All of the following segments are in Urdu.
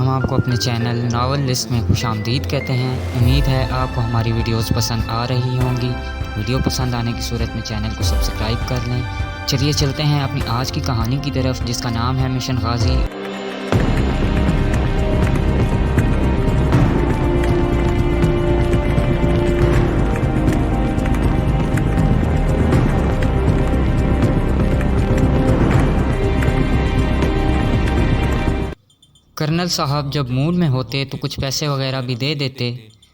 ہم آپ کو اپنے چینل ناول لسٹ میں خوش آمدید کہتے ہیں۔ امید ہے آپ کو ہماری ویڈیوز پسند آ رہی ہوں گی۔ ویڈیو پسند آنے کی صورت میں چینل کو سبسکرائب کر لیں۔ چلیے چلتے ہیں اپنی آج کی کہانی کی طرف، جس کا نام ہے مشن غازی۔ کرنل صاحب جب موڈ میں ہوتے تو کچھ پیسے وغیرہ بھی دے دیتے،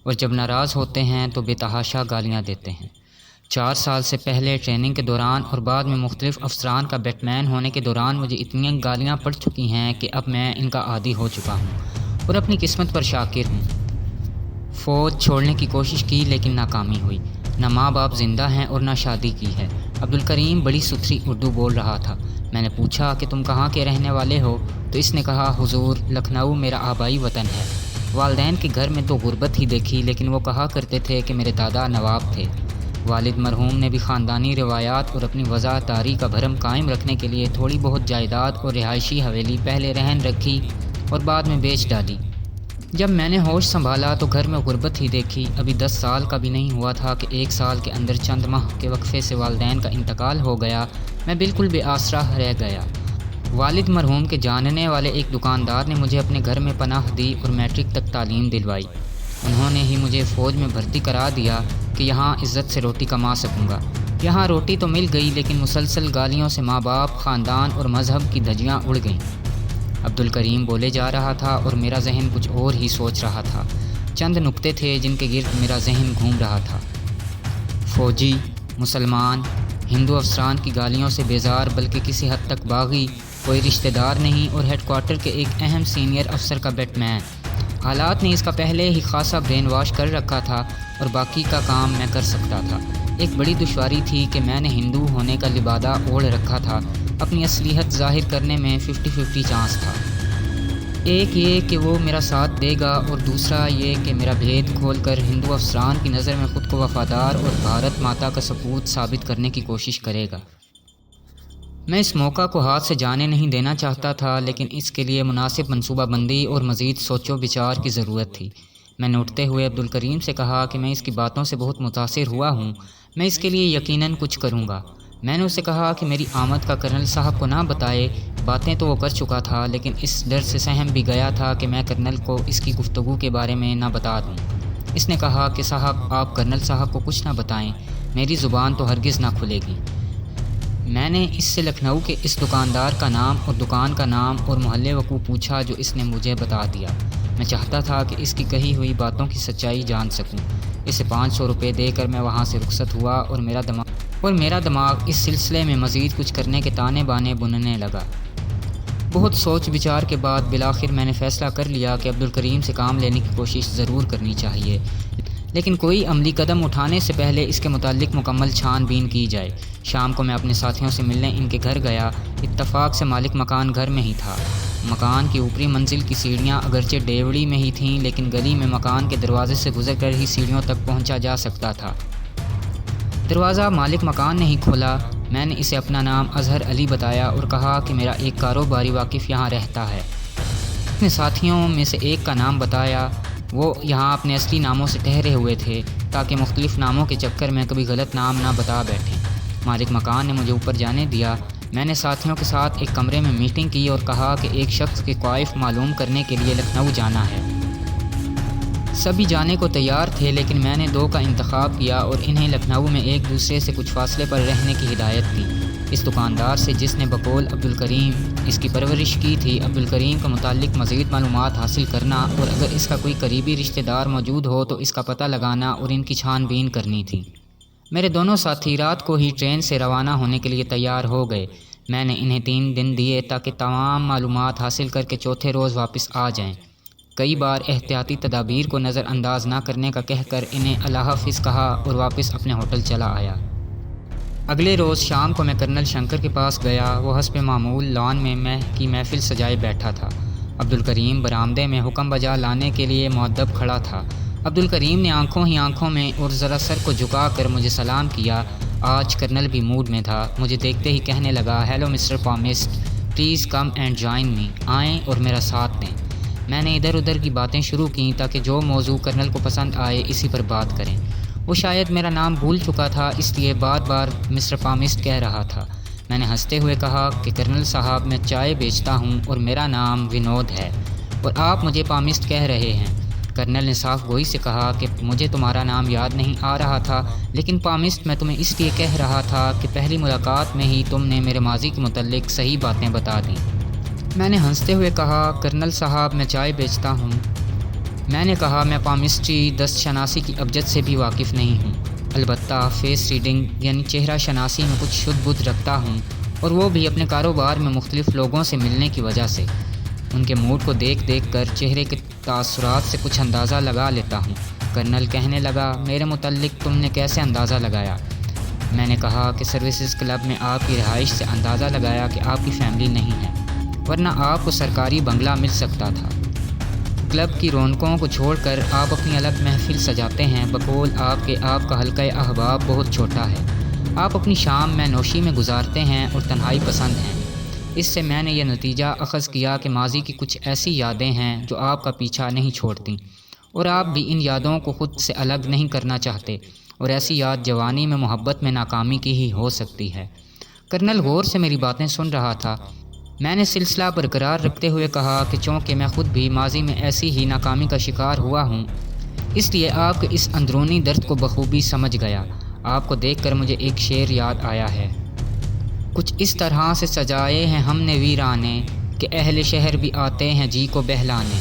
اور جب ناراض ہوتے ہیں تو بے تحاشا گالیاں دیتے ہیں۔ 4 سال سے پہلے ٹریننگ کے دوران اور بعد میں مختلف افسران کا بیٹ مین ہونے کے دوران مجھے اتنی گالیاں پڑ چکی ہیں کہ اب میں ان کا عادی ہو چکا ہوں اور اپنی قسمت پر شاکر ہوں۔ فوج چھوڑنے کی کوشش کی لیکن ناکامی ہوئی۔ نہ ماں باپ زندہ ہیں اور نہ شادی کی ہے۔ عبدالکریم بڑی ستھری اردو بول رہا تھا۔ میں نے پوچھا کہ تم کہاں کے رہنے والے ہو؟ تو اس نے کہا، حضور لکھنؤ میرا آبائی وطن ہے۔ والدین کے گھر میں تو غربت ہی دیکھی، لیکن وہ کہا کرتے تھے کہ میرے دادا نواب تھے۔ والد مرحوم نے بھی خاندانی روایات اور اپنی وفاداری کا بھرم قائم رکھنے کے لیے تھوڑی بہت جائیداد اور رہائشی حویلی پہلے رہن رکھی اور بعد میں بیچ ڈالی۔ جب میں نے ہوش سنبھالا تو گھر میں غربت ہی دیکھی۔ ابھی 10 سال کا بھی نہیں ہوا تھا کہ 1 سال کے اندر چند ماہ کے وقفے سے والدین کا انتقال ہو گیا۔ میں بالکل بے آسرا رہ گیا۔ والد مرحوم کے جاننے والے ایک دکاندار نے مجھے اپنے گھر میں پناہ دی اور میٹرک تک تعلیم دلوائی۔ انہوں نے ہی مجھے فوج میں بھرتی کرا دیا کہ یہاں عزت سے روٹی کما سکوں گا۔ یہاں روٹی تو مل گئی، لیکن مسلسل گالیوں سے ماں باپ، خاندان اور مذہب کی دھجیاں اڑ گئیں۔ عبدالکریم بولے جا رہا تھا اور میرا ذہن کچھ اور ہی سوچ رہا تھا۔ چند نکتے تھے جن کے گرد میرا ذہن گھوم رہا تھا۔ فوجی، مسلمان، ہندو افسران کی گالیوں سے بیزار بلکہ کسی حد تک باغی، کوئی رشتہ دار نہیں اور ہیڈ کوارٹر کے ایک اہم سینئر افسر کا بیٹ مین۔ حالات نے اس کا پہلے ہی خاصا برین واش کر رکھا تھا اور باقی کا کام میں کر سکتا تھا۔ ایک بڑی دشواری تھی کہ میں نے ہندو ہونے کا لبادہ اوڑھ رکھا تھا۔ اپنی اصلیت ظاہر کرنے میں 50-50 چانس تھا۔ ایک یہ کہ وہ میرا ساتھ دے گا اور دوسرا یہ کہ میرا بھید کھول کر ہندو افسران کی نظر میں خود کو وفادار اور بھارت ماتا کا سپوت ثابت کرنے کی کوشش کرے گا۔ میں اس موقع کو ہاتھ سے جانے نہیں دینا چاہتا تھا، لیکن اس کے لیے مناسب منصوبہ بندی اور مزید سوچ و بچار کی ضرورت تھی۔ میں نے اٹھتے ہوئے عبدالکریم سے کہا کہ میں اس کی باتوں سے بہت متاثر ہوا ہوں۔ میں اس کے لیے یقیناً کچھ کروں گا۔ میں نے اسے کہا کہ میری آمد کا کرنل صاحب کو نہ بتائے۔ باتیں تو وہ کر چکا تھا، لیکن اس ڈر سے سہم بھی گیا تھا کہ میں کرنل کو اس کی گفتگو کے بارے میں نہ بتا دوں۔ اس نے کہا کہ صاحب آپ کرنل صاحب کو کچھ نہ بتائیں، میری زبان تو ہرگز نہ کھلے گی۔ میں نے اس سے لکھنؤ کے اس دکاندار کا نام اور دکان کا نام اور محلِ وقوع پوچھا جو اس نے مجھے بتا دیا۔ میں چاہتا تھا کہ اس کی کہی ہوئی باتوں کی سچائی جان سکوں۔ اسے 500 روپے دے کر میں وہاں سے رخصت ہوا اور میرا دماغ اس سلسلے میں مزید کچھ کرنے کے تانے بانے بننے لگا۔ بہت سوچ بچار کے بعد بالآخر میں نے فیصلہ کر لیا کہ عبدالکریم سے کام لینے کی کوشش ضرور کرنی چاہیے، لیکن کوئی عملی قدم اٹھانے سے پہلے اس کے متعلق مکمل چھان بین کی جائے۔ شام کو میں اپنے ساتھیوں سے ملنے ان کے گھر گیا۔ اتفاق سے مالک مکان گھر میں ہی تھا۔ مکان کی اوپری منزل کی سیڑھیاں اگرچہ ڈیوڑی میں ہی تھیں، لیکن گلی میں مکان کے دروازے سے گزر کر ہی سیڑھیوں تک پہنچا جا سکتا تھا۔ دروازہ مالک مکان نے ہی کھولا۔ میں نے اسے اپنا نام اظہر علی بتایا اور کہا کہ میرا ایک کاروباری واقف یہاں رہتا ہے۔ اپنے ساتھیوں میں سے ایک کا نام بتایا۔ وہ یہاں اپنے اصلی ناموں سے ٹھہرے ہوئے تھے تاکہ مختلف ناموں کے چکر میں کبھی غلط نام نہ بتا بیٹھیں۔ مالک مکان نے مجھے اوپر جانے دیا۔ میں نے ساتھیوں کے ساتھ ایک کمرے میں میٹنگ کی اور کہا کہ ایک شخص کے کوائف معلوم کرنے کے لیے لکھنؤ جانا ہے۔ سبھی جانے کو تیار تھے، لیکن میں نے 2 کا انتخاب کیا اور انہیں لکھنؤ میں ایک دوسرے سے کچھ فاصلے پر رہنے کی ہدایت دی۔ اس دکاندار سے جس نے بقول عبدالکریم اس کی پرورش کی تھی، عبدالکریم کے متعلق مزید معلومات حاصل کرنا اور اگر اس کا کوئی قریبی رشتہ دار موجود ہو تو اس کا پتہ لگانا اور ان کی چھان بین کرنی تھی۔ میرے دونوں ساتھی رات کو ہی ٹرین سے روانہ ہونے کے لیے تیار ہو گئے۔ میں نے انہیں 3 دن دیے تاکہ تمام معلومات حاصل کر کے چوتھے روز واپس آ جائیں۔ کئی بار احتیاطی تدابیر کو نظر انداز نہ کرنے کا کہہ کر انہیں اللہ حافظ کہا اور واپس اپنے ہوٹل چلا آیا۔ اگلے روز شام کو میں کرنل شنکر کے پاس گیا۔ وہ حسب معمول لان میں کی محفل سجائے بیٹھا تھا۔ عبدالکریم برآمدے میں حکم بجا لانے کے لیے مؤدب کھڑا تھا۔ عبدالکریم نے آنکھوں ہی آنکھوں میں اور ذرا سر کو جھکا کر مجھے سلام کیا۔ آج کرنل بھی موڈ میں تھا۔ مجھے دیکھتے ہی کہنے لگا، hello mister palmist, please come and join me, آئیں اور میرا ساتھ دیں۔ میں نے ادھر ادھر کی باتیں شروع کیں تاکہ جو موضوع کرنل کو پسند آئے اسی پر بات کریں۔ وہ شاید میرا نام بھول چکا تھا، اس لیے بار بار مسٹر پامسٹ کہہ رہا تھا۔ میں نے ہنستے ہوئے کہا کہ کرنل صاحب میں چائے بیچتا ہوں اور میرا نام ونود ہے، اور آپ مجھے پامسٹ کہہ رہے ہیں۔ کرنل نے صاف گوئی سے کہا کہ مجھے تمہارا نام یاد نہیں آ رہا تھا، لیکن پامسٹ میں تمہیں اس لیے کہہ رہا تھا کہ پہلی ملاقات میں ہی تم نے میرے ماضی کے متعلق صحیح باتیں بتا دیں۔ میں نے ہنستے ہوئے کہا کرنل صاحب میں چائے بیچتا ہوں۔ میں نے کہا میں پامسٹری دست شناسی کی ابجد سے بھی واقف نہیں ہوں، البتہ فیس ریڈنگ یعنی چہرہ شناسی میں کچھ شدھ بدھ رکھتا ہوں، اور وہ بھی اپنے کاروبار میں مختلف لوگوں سے ملنے کی وجہ سے۔ ان کے موڈ کو دیکھ دیکھ کر چہرے کے تاثرات سے کچھ اندازہ لگا لیتا ہوں۔ کرنل کہنے لگا میرے متعلق تم نے کیسے اندازہ لگایا؟ میں نے کہا کہ سروسز کلب میں آپ کی رہائش سے اندازہ لگایا کہ آپ کی فیملی نہیں ہے، ورنہ آپ کو سرکاری بنگلہ مل سکتا تھا۔ کلب کی رونقوں کو چھوڑ کر آپ اپنی الگ محفل سجاتے ہیں، بقول آپ کا حلقہ احباب بہت چھوٹا ہے۔ آپ اپنی شام میں نوشی میں گزارتے ہیں اور تنہائی پسند ہیں۔ اس سے میں نے یہ نتیجہ اخذ کیا کہ ماضی کی کچھ ایسی یادیں ہیں جو آپ کا پیچھا نہیں چھوڑتیں، اور آپ بھی ان یادوں کو خود سے الگ نہیں کرنا چاہتے، اور ایسی یاد جوانی میں محبت میں ناکامی کی ہی ہو سکتی ہے۔ کرنل غور سے میری باتیں سن رہا تھا۔ میں نے سلسلہ برقرار رکھتے ہوئے کہا کہ چونکہ میں خود بھی ماضی میں ایسی ہی ناکامی کا شکار ہوا ہوں، اس لیے آپ کے اس اندرونی درد کو بخوبی سمجھ گیا۔ آپ کو دیکھ کر مجھے ایک شعر یاد آیا ہے، کچھ اس طرح سے سجائے ہیں ہم نے ویرانے کہ اہل شہر بھی آتے ہیں جی کو بہلانے۔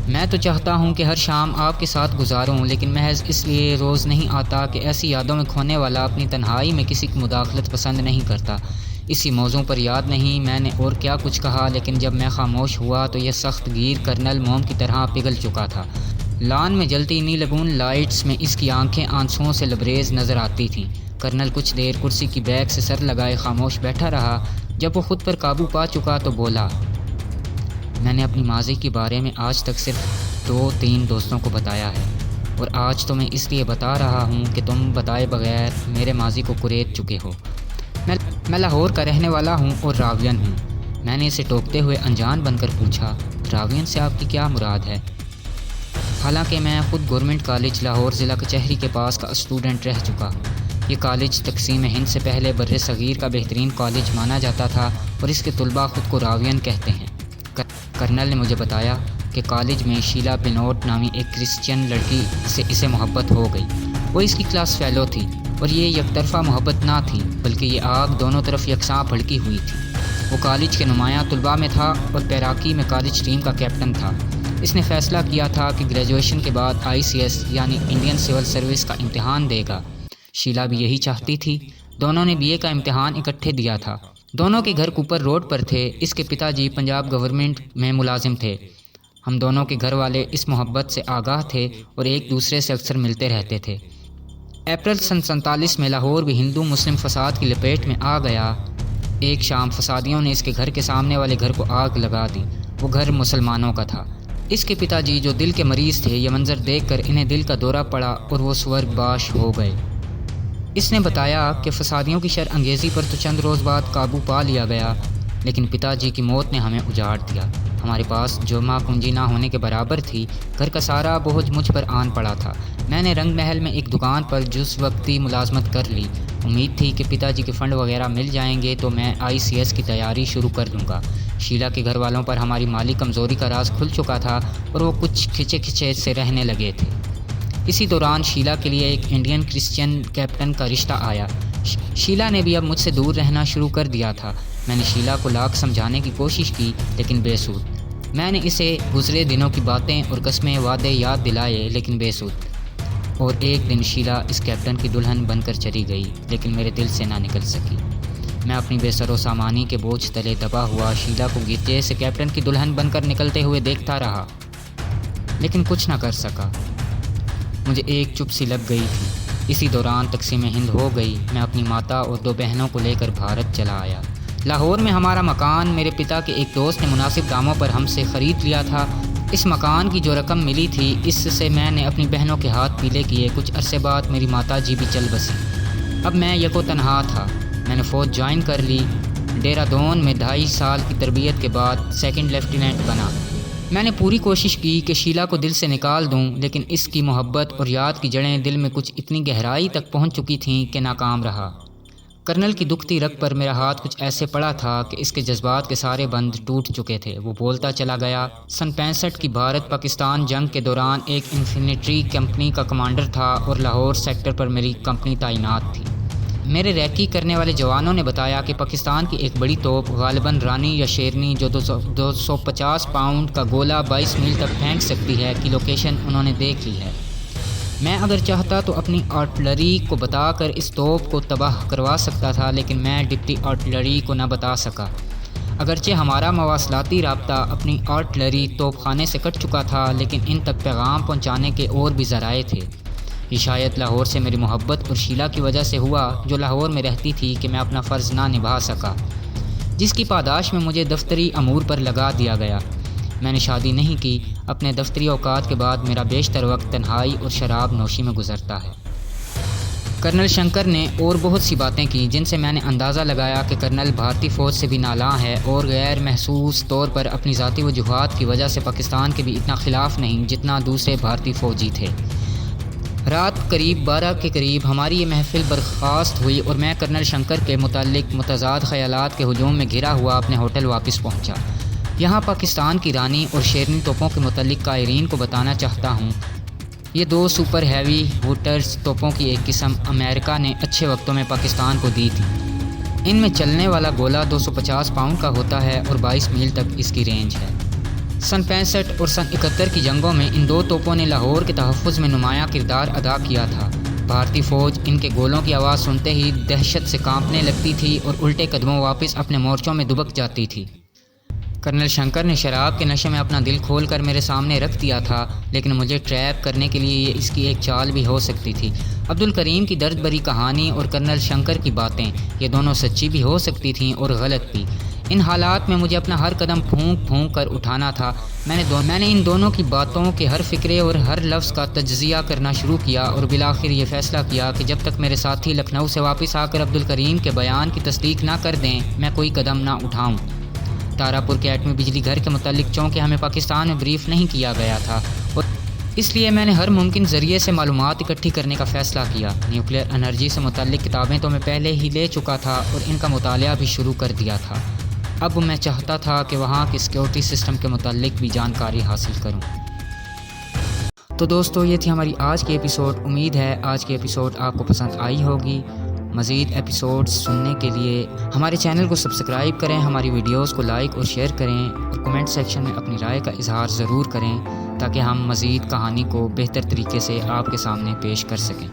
میں تو چاہتا ہوں کہ ہر شام آپ کے ساتھ گزاروں، لیکن محض اس لیے روز نہیں آتا کہ ایسی یادوں میں کھونے والا اپنی تنہائی میں کسی کی مداخلت پسند نہیں کرتا۔ اسی موضوع پر یاد نہیں میں نے اور کیا کچھ کہا، لیکن جب میں خاموش ہوا تو یہ سخت گیر کرنل موم کی طرح پگھل چکا تھا۔ لان میں جلتی نیلگون لائٹس میں اس کی آنکھیں آنسوؤں سے لبریز نظر آتی تھیں۔ کرنل کچھ دیر کرسی کی بیک سے سر لگائے خاموش بیٹھا رہا۔ جب وہ خود پر قابو پا چکا تو بولا، میں نے اپنی ماضی کے بارے میں آج تک صرف 2-3 دوستوں کو بتایا ہے، اور آج تو میں اس لیے بتا رہا ہوں کہ تم بتائے بغیر میرے ماضی کو کرید چکے ہو۔ میں لاہور کا رہنے والا ہوں اور راوین ہوں۔ میں نے اسے ٹوکتے ہوئے انجان بن کر پوچھا، راوین سے آپ کی کیا مراد ہے؟ حالانکہ میں خود گورنمنٹ کالج لاہور ضلع کچہری کے پاس کا اسٹوڈنٹ رہ چکا ہوں۔ یہ کالج تقسیم ہند سے پہلے بر صغیر کا بہترین کالج مانا جاتا تھا، اور اس کے طلباء خود کو راوین کہتے ہیں۔ کرنل نے مجھے بتایا کہ کالج میں شیلا بینوٹ نامی ایک کرسچین لڑکی سے اسے محبت ہو گئی۔ وہ اس کی کلاس فیلو تھی، اور یہ یک طرفہ محبت نہ تھی بلکہ یہ آگ دونوں طرف یکساں بھڑکی ہوئی تھی۔ وہ کالج کے نمایاں طلباء میں تھا اور تیراکی میں کالج ٹیم کا کیپٹن تھا۔ اس نے فیصلہ کیا تھا کہ گریجویشن کے بعد ICS یعنی انڈین سول سروس کا امتحان دے گا۔ شیلا بھی یہی چاہتی تھی۔ دونوں نے BA کا امتحان اکٹھے دیا تھا۔ دونوں کے گھر کوپر روڈ پر تھے۔ اس کے پتا جی پنجاب گورنمنٹ میں ملازم تھے۔ ہم دونوں کے گھر والے اس محبت سے آگاہ تھے اور ایک دوسرے سے اکثر ملتے رہتے تھے۔ اپریل سن 47 میں لاہور بھی ہندو مسلم فساد کی لپیٹ میں آ گیا۔ ایک شام فسادیوں نے اس کے گھر کے سامنے والے گھر کو آگ لگا دی۔ وہ گھر مسلمانوں کا تھا۔ اس کے پتا جی جو دل کے مریض تھے، یہ منظر دیکھ کر انہیں دل کا دورہ پڑا اور وہ سورگ باش ہو گئے۔ اس نے بتایا کہ فسادیوں کی شر انگیزی پر تو چند روز بعد قابو پا لیا گیا، لیکن پتا جی کی موت نے ہمیں اجاڑ دیا۔ ہمارے پاس جمع پونجی نہ ہونے کے برابر تھی۔ گھر کا سارا بوجھ مجھ پر آن پڑا تھا۔ میں نے رنگ محل میں ایک دکان پر جز وقتی ملازمت کر لی۔ امید تھی کہ پتا جی کے فنڈ وغیرہ مل جائیں گے تو میں ICS کی تیاری شروع کر دوں گا۔ شیلا کے گھر والوں پر ہماری مالی کمزوری کا راز کھل چکا تھا اور وہ کچھ کھچے سے رہنے لگے تھے۔ اسی دوران شیلا کے لیے ایک انڈین کرسچین کیپٹن کا رشتہ آیا۔ شیلا نے بھی اب مجھ سے دور رہنا شروع کر دیا تھا۔ میں نے شیلا کو لاکھ سمجھانے کی کوشش کی، لیکن بے سود۔ میں نے اسے گزرے دنوں کی باتیں اور قسمیں وعدے یاد دلائے، لیکن بے سود۔ اور ایک دن شیلا اس کیپٹن کی دلہن بن کر چلی گئی، لیکن میرے دل سے نہ نکل سکی۔ میں اپنی بے سر و سامانی کے بوجھ تلے دبا ہوا شیلا کو گرجے سے کیپٹن کی دلہن بن کر نکلتے ہوئے دیکھتا رہا، لیکن کچھ نہ کر سکا۔ مجھے ایک چپ سی لگ گئی تھی۔ اسی دوران تقسیم ہند ہو گئی۔ میں اپنی ماتا اور 2 بہنوں کو لے کر بھارت چلا آیا۔ لاہور میں ہمارا مکان میرے پتا کے ایک دوست نے مناسب داموں پر ہم سے خرید لیا تھا۔ اس مکان کی جو رقم ملی تھی، اس سے میں نے اپنی بہنوں کے ہاتھ پیلے کیے۔ کچھ عرصے بعد میری ماتا جی بھی چل بسی۔ اب میں یکو تنہا تھا۔ میں نے فوج جوائن کر لی۔ دہرادون میں 2.5 سال کی تربیت کے بعد سیکنڈ لیفٹیننٹ بنا۔ میں نے پوری کوشش کی کہ شیلا کو دل سے نکال دوں، لیکن اس کی محبت اور یاد کی جڑیں دل میں کچھ اتنی گہرائی تک پہنچ چکی تھیں کہ ناکام رہا۔ کرنل کی دکھتی رگ پر میرا ہاتھ کچھ ایسے پڑا تھا کہ اس کے جذبات کے سارے بند ٹوٹ چکے تھے۔ وہ بولتا چلا گیا۔ سن 65 کی بھارت پاکستان جنگ کے دوران ایک انفینٹری کمپنی کا کمانڈر تھا اور لاہور سیکٹر پر میری کمپنی تعینات تھی۔ میرے ریکی کرنے والے جوانوں نے بتایا کہ پاکستان کی ایک بڑی توپ، غالباً رانی یا شیرنی، جو 250 پاؤنڈ کا گولہ 22 میل تک پھینک سکتی ہے، کی لوکیشن انہوں نے دیکھ لی ہے۔ میں اگر چاہتا تو اپنی آرٹلری کو بتا کر اس توپ کو تباہ کروا سکتا تھا، لیکن میں ڈپٹی آرٹلری کو نہ بتا سکا۔ اگرچہ ہمارا مواصلاتی رابطہ اپنی آرٹلری توپ خانے سے کٹ چکا تھا، لیکن ان تک پیغام پہنچانے کے اور بھی ذرائع تھے۔ یہ شاید لاہور سے میری محبت اور شیلا کی وجہ سے ہوا، جو لاہور میں رہتی تھی، کہ میں اپنا فرض نہ نبھا سکا، جس کی پاداش میں مجھے دفتری امور پر لگا دیا گیا۔ میں نے شادی نہیں کی۔ اپنے دفتری اوقات کے بعد میرا بیشتر وقت تنہائی اور شراب نوشی میں گزرتا ہے۔ کرنل شنکر نے اور بہت سی باتیں کی جن سے میں نے اندازہ لگایا کہ کرنل بھارتی فوج سے بھی نالاں ہے اور غیر محسوس طور پر اپنی ذاتی وجوہات کی وجہ سے پاکستان کے بھی اتنا خلاف نہیں جتنا دوسرے بھارتی فوجی تھے۔ رات قریب 12 کے قریب ہماری یہ محفل برخاست ہوئی اور میں کرنل شنکر کے متعلق متضاد خیالات کے ہجوم میں گھرا ہوا اپنے ہوٹل واپس پہنچا۔ یہاں پاکستان کی رانی اور شیرنی توپوں کے متعلق قائرین کو بتانا چاہتا ہوں۔ یہ 2 سپر ہیوی ووٹرز توپوں کی ایک قسم امریکہ نے اچھے وقتوں میں پاکستان کو دی تھی۔ ان میں چلنے والا گولہ 250 پاؤنڈ کا ہوتا ہے اور 22 میل تک اس کی رینج ہے۔ سن 65 اور سن 71 کی جنگوں میں ان 2 توپوں نے لاہور کے تحفظ میں نمایاں کردار ادا کیا تھا۔ بھارتی فوج ان کے گولوں کی آواز سنتے ہی دہشت سے کانپنے لگتی تھی اور الٹے قدموں واپس اپنے مورچوں میں دبک جاتی تھی۔ کرنل شنکر نے شراب کے نشے میں اپنا دل کھول کر میرے سامنے رکھ دیا تھا، لیکن مجھے ٹریپ کرنے کے لیے یہ اس کی ایک چال بھی ہو سکتی تھی۔ عبدالکریم کی درد بھری کہانی اور کرنل شنکر کی باتیں، یہ دونوں سچی بھی ہو سکتی تھیں اور غلط بھی۔ ان حالات میں مجھے اپنا ہر قدم پھونک پھونک کر اٹھانا تھا۔ میں نے ان دونوں کی باتوں کے ہر فقرے اور ہر لفظ کا تجزیہ کرنا شروع کیا اور بالآخر یہ فیصلہ کیا کہ جب تک میرے ساتھی لکھنؤ سے واپس آ کر عبدالکریم کے بیان کی تصدیق نہ کر دیں، میں کوئی قدم نہ اٹھاؤں۔ تارا-پور کے ایٹمی بجلی گھر کے متعلق چونکہ ہمیں پاکستان میں بریف نہیں کیا گیا تھا، اور اس لیے میں نے ہر ممکن ذریعے سے معلومات اکٹھی کرنے کا فیصلہ کیا۔ نیوکلیئر انرجی سے متعلق کتابیں تو میں پہلے ہی لے چکا تھا اور ان کا مطالعہ بھی شروع کر دیا تھا۔ اب میں چاہتا تھا کہ وہاں کے سیکیورٹی سسٹم کے متعلق بھی جانکاری حاصل کروں۔ تو دوستو، یہ تھی ہماری آج کی ایپیسوڈ۔ امید ہے آج کی ایپیسوڈ آپ کو پسند آئی ہوگی۔ مزید ایپیسوڈز سننے کے لیے ہمارے چینل کو سبسکرائب کریں، ہماری ویڈیوز کو لائک اور شیئر کریں اور کمنٹ سیکشن میں اپنی رائے کا اظہار ضرور کریں تاکہ ہم مزید کہانی کو بہتر طریقے سے آپ کے سامنے پیش کر سکیں۔